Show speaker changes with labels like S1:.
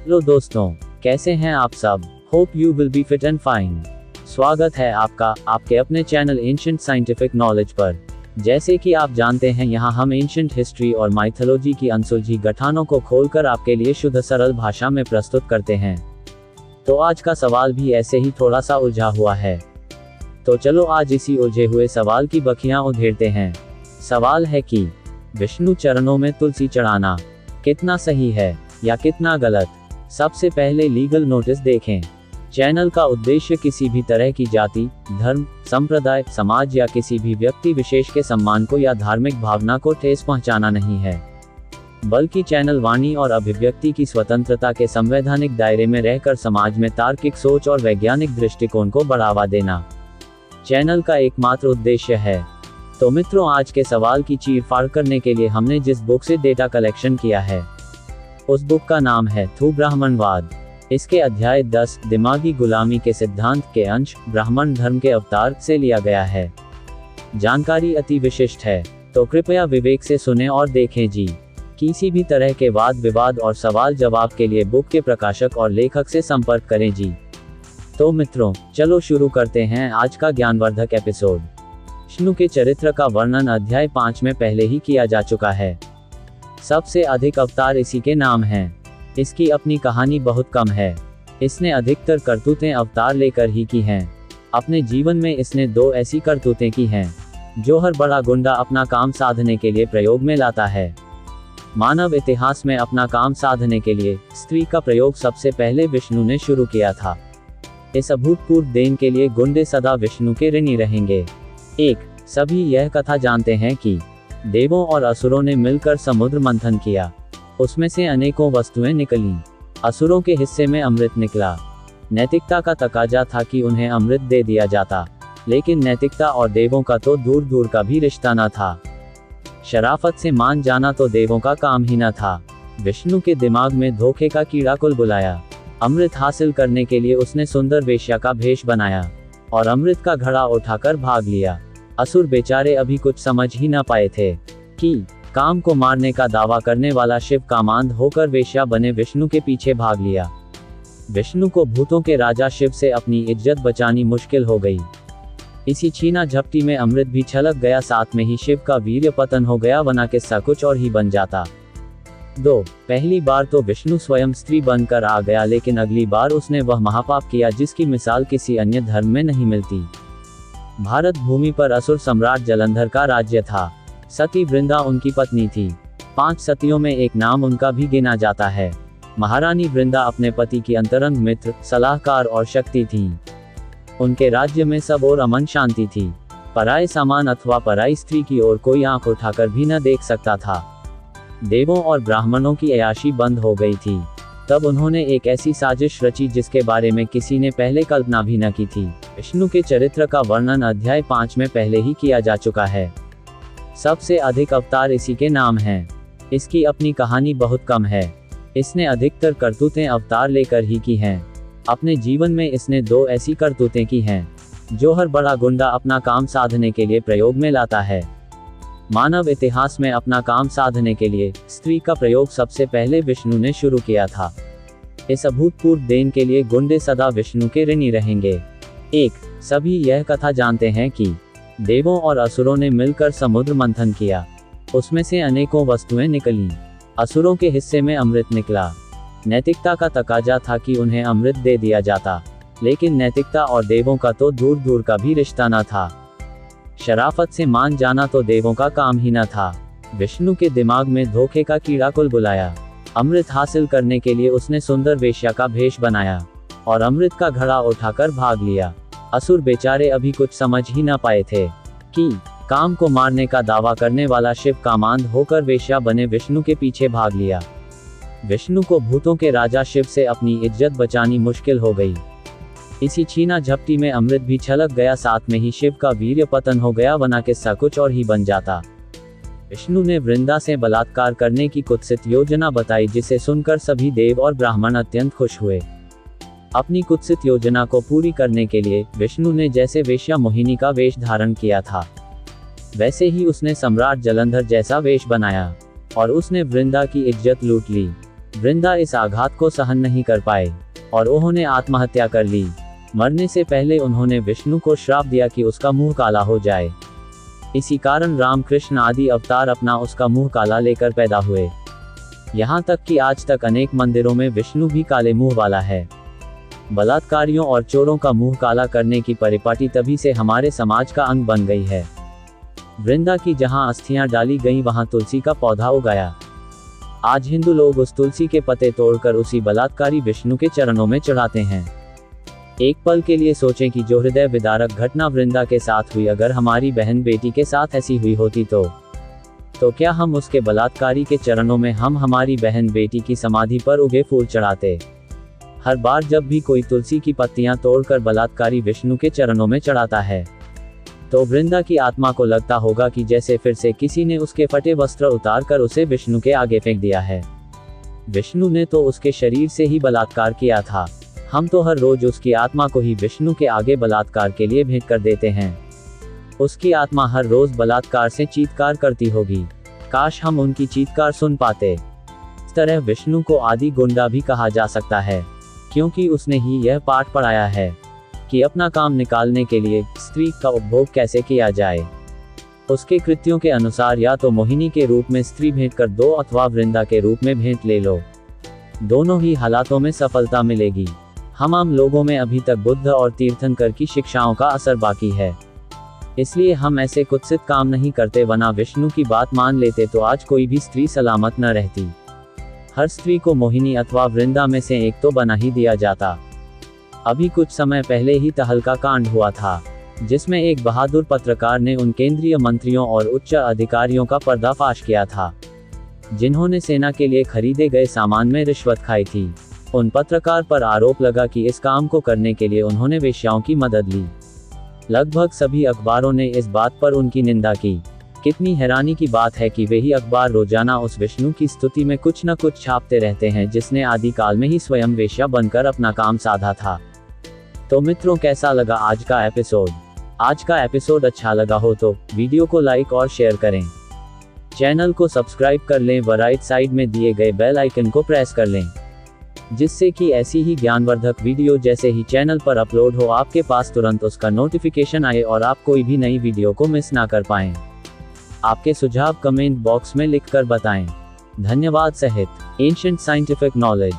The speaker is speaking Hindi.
S1: हेलो दोस्तों, कैसे हैं आप सब। Hope you will be fit and fine. स्वागत है आपका आपके अपने चैनल एंशिएंट साइंटिफिक नॉलेज पर। जैसे कि आप जानते हैं, यहाँ हम एंशिएंट हिस्ट्री और माइथोलॉजी की अनसुलझी गठानों को खोलकर आपके लिए शुद्ध सरल भाषा में प्रस्तुत करते हैं। तो आज का सवाल भी ऐसे ही थोड़ा सा उलझा हुआ है। तो चलो आज इसी उलझे हुए सवाल की बखियां उधेड़ते हैं। सवाल है कि विष्णु चरणों में तुलसी चढ़ाना कितना सही है या कितना गलत। सबसे पहले लीगल नोटिस देखें। चैनल का उद्देश्य किसी भी तरह की जाति, धर्म, संप्रदाय, समाज या किसी भी व्यक्ति विशेष के सम्मान को या धार्मिक भावना को ठेस पहुंचाना नहीं है, बल्कि चैनल वाणी और अभिव्यक्ति की स्वतंत्रता के संवैधानिक दायरे में रहकर समाज में तार्किक सोच और वैज्ञानिक दृष्टिकोण को बढ़ावा देना चैनल का एकमात्र उद्देश्य है। तो मित्रों, आज के सवाल की चीर-फाड़ करने के लिए हमने जिस बुक से डेटा कलेक्शन किया है, उस बुक का नाम है थू ब्राह्मणवाद। इसके अध्याय 10 दिमागी गुलामी के सिद्धांत के अंश ब्राह्मण धर्म के अवतार से लिया गया है। जानकारी अति विशिष्ट है, तो कृपया विवेक से सुने और देखें जी। किसी भी तरह के वाद विवाद और सवाल जवाब के लिए बुक के प्रकाशक और लेखक से संपर्क करें जी। तो मित्रों, चलो शुरू करते हैं आज का ज्ञानवर्धक एपिसोड। विष्णु के चरित्र का वर्णन अध्याय 5 में पहले ही किया जा चुका है। सबसे अधिक अवतार इसी के नाम हैं। इसकी अपनी कहानी बहुत कम है। इसने अधिकतर करतूतें अवतार लेकर ही की हैं। अपने जीवन में इसने 2 ऐसी करतूतें की हैं जो हर बड़ा गुंडा अपना काम साधने के लिए प्रयोग में लाता है। मानव इतिहास में अपना काम साधने के लिए स्त्री का प्रयोग सबसे पहले विष्णु ने शुरू किया था। इस अभूतपूर्व देन के लिए गुंडे सदा विष्णु के ऋणी रहेंगे। 1. सभी यह कथा जानते हैं कि देवों और असुरों ने मिलकर समुद्र मंथन किया। उसमें से अनेकों वस्तुएं निकलीं। असुरों के हिस्से में अमृत निकला। नैतिकता का तकाजा था कि उन्हें अमृत दे दिया जाता, लेकिन नैतिकता और देवों का तो दूर दूर का भी रिश्ता न था। शराफत से मान जाना तो देवों का काम ही न था। विष्णु के दिमाग में धोखे का कीड़ा कुलबुलाया। अमृत हासिल करने के लिए उसने सुंदर वेश्या का भेष बनाया और अमृत का घड़ा उठाकर भाग लिया। असुर बेचारे अभी कुछ समझ ही न पाए थे कि काम को मारने का दावा करने वाला शिव कामांध होकर वेश्या बने विष्णु के पीछे भाग लिया। विष्णु को भूतों के राजा शिव से अपनी इज्जत बचानी मुश्किल हो गई। इसी छीना झपटी में अमृत भी छलक गया, साथ में ही शिव का वीर्य पतन हो गया, वरना किस्सा कुछ और ही बन जाता। 2. पहली बार तो विष्णु स्वयं स्त्री बनकर आ गया, लेकिन अगली बार उसने वह महापाप किया जिसकी मिसाल किसी अन्य धर्म में नहीं मिलती। भारत भूमि पर असुर सम्राट जलंधर का राज्य था। सती वृंदा उनकी पत्नी थी। 5 सतियों में एक नाम उनका भी गिना जाता है। महारानी वृंदा अपने पति की अंतरंग मित्र, सलाहकार और शक्ति थी। उनके राज्य में सब और अमन शांति थी। पराये सामान अथवा पराई स्त्री की ओर कोई आंख उठाकर भी न देख सकता था। देवों और ब्राह्मणों की अयाशी बंद हो गई थी। तब उन्होंने एक ऐसी साजिश रची जिसके बारे में किसी ने पहले कल्पना भी न की थी। विष्णु के चरित्र का वर्णन अध्याय 5 में पहले ही किया जा चुका है। सबसे अधिक अवतार इसी के नाम हैं। इसकी अपनी कहानी बहुत कम है। इसने अधिकतर करतूतें अवतार लेकर ही की हैं। अपने जीवन में इसने 2 ऐसी करतूतें की हैं जो हर बड़ा गुंडा अपना काम साधने के लिए प्रयोग में लाता है। मानव इतिहास में अपना काम साधने के लिए स्त्री का प्रयोग सबसे पहले विष्णु ने शुरू किया था। इस अभूतपूर्व देन के लिए गुंडे सदा विष्णु के ऋणी रहेंगे। 1. सभी यह कथा जानते हैं कि देवों और असुरों ने मिलकर समुद्र मंथन किया। उसमें से अनेकों वस्तुएं निकलीं। असुरों के हिस्से में अमृत निकला। नैतिकता का तकाजा था कि उन्हें अमृत दे दिया जाता, लेकिन नैतिकता और देवों का तो दूर दूर का भी रिश्ता न था। शराफत से मान जाना तो देवों का काम ही न था। विष्णु के दिमाग में धोखे का कीड़ा कुलबुलाया। अमृत हासिल करने के लिए उसने सुंदर वेश्या का भेष बनाया और अमृत का घड़ा उठाकर भाग लिया। असुर बेचारे अभी कुछ समझ ही न पाए थे कि काम को मारने का दावा करने वाला शिव कामांध होकर वेश्या बने विष्णु के पीछे भाग लिया। विष्णु को भूतों के राजा शिव से अपनी इज्जत बचानी मुश्किल हो गई। इसी छीना झपटी में अमृत भी छलक गया, साथ में ही शिव का वीर्य पतन हो गया, वरना किस्सा कुछ और ही बन जाता। विष्णु ने वृंदा से बलात्कार करने की कुत्सित योजना बताई, जिसे सुनकर सभी देव और ब्राह्मण अत्यंत खुश हुए। अपनी कुत्सित योजना को पूरी करने के लिए विष्णु ने जैसे वेश्या मोहिनी का वेश धारण किया था, वैसे ही उसने सम्राट जलंधर जैसा वेश बनाया और उसने वृंदा की इज्जत लूट ली। वृंदा इस आघात को सहन नहीं कर पाए और उन्होंने आत्महत्या कर ली। मरने से पहले उन्होंने विष्णु को श्राप दिया कि उसका मुंह काला हो जाए। इसी कारण रामकृष्ण आदि अवतार अपना उसका मुंह काला लेकर पैदा हुए। यहाँ तक कि आज तक अनेक मंदिरों में विष्णु भी काले मुंह वाला है। बलात्कारियों और चोरों का मुंह काला करने की परिपाटी तभी से हमारे समाज का अंग बन गई है। वृंदा की जहां अस्थियां डाली गईं वहां तुलसी का पौधा उगाया। आज हिंदू लोग उस तुलसी के पत्ते तोड़कर उसी बलात्कारी विष्णु के चरणों में चढ़ाते हैं। एक पल के लिए सोचें कि जो हृदय विदारक घटना वृंदा के साथ हुई अगर हमारी बहन बेटी के साथ ऐसी हुई होती तो क्या हम उसके बलात्कारी के चरणों में हम हमारी बहन बेटी की समाधि पर उगे फूल चढ़ाते? हर बार जब भी कोई तुलसी की पत्तियां तोड़कर बलात्कारी विष्णु के चरणों में चढ़ाता है तो वृंदा की आत्मा को लगता होगा कि जैसे फिर से किसी ने उसके फटे वस्त्र उतारकर उसे विष्णु के आगे फेंक दिया है। विष्णु ने तो उसके शरीर से ही बलात्कार किया था। हम तो हर रोज उसकी आत्मा को ही विष्णु के आगे बलात्कार के लिए भेंट कर देते हैं। उसकी आत्मा हर रोज बलात्कार से चीत्कार करती होगी। काश हम उनकी चीत्कार सुन पाते। इस तरह विष्णु को आदि गुंडा भी कहा जा सकता है, क्योंकि उसने ही यह पाठ पढ़ाया है कि अपना काम निकालने के लिए स्त्री का उपभोग कैसे किया जाए। उसके कृत्यों के अनुसार या तो मोहिनी के रूप में स्त्री भेंट कर दो अथवा वृंदा के रूप में भेंट ले लो। दोनों ही हालातों में सफलता मिलेगी। हम आम लोगों में अभी तक बुद्ध और तीर्थंकर की शिक्षाओं का असर बाकी है, इसलिए हम ऐसे कुत्सित काम नहीं करते, वरना विष्णु की बात मान लेते तो आज कोई भी स्त्री सलामत न रहती। हर स्त्री को मोहिनी अथवा वृंदा में से एक तो बना ही दिया जाता। अभी कुछ समय पहले ही तहलका कांड हुआ था, जिसमें एक बहादुर पत्रकार ने उन केंद्रीय मंत्रियों और उच्च अधिकारियों का पर्दाफाश किया था जिन्होंने सेना के लिए खरीदे गए सामान में रिश्वत खाई थी। उन पत्रकार पर आरोप लगा कि इस काम को करने के लिए उन्होंने वेश्याओं की मदद ली। लगभग सभी अखबारों ने इस बात पर उनकी निंदा की। कितनी हैरानी की बात है कि वे ही अखबार रोजाना उस विष्णु की स्तुति में कुछ न कुछ छापते रहते हैं जिसने आदिकाल में ही स्वयं वेश्या बनकर अपना काम साधा था। तो मित्रों, कैसा लगा आज का एपिसोड? आज का एपिसोड अच्छा लगा हो तो वीडियो को लाइक और शेयर करें। चैनल को सब्सक्राइब कर लें व राइट साइड में दिए गए बेल आइकन को प्रेस कर लें, जिससे कि ऐसी ही ज्ञानवर्धक वीडियो जैसे ही चैनल पर अपलोड हो आपके पास तुरंत उसका नोटिफिकेशन आए और आप कोई भी नई वीडियो को मिस ना कर पाएं। आपके सुझाव कमेंट बॉक्स में लिखकर बताएं। धन्यवाद। सहित एंशिएंट साइंटिफिक नॉलेज।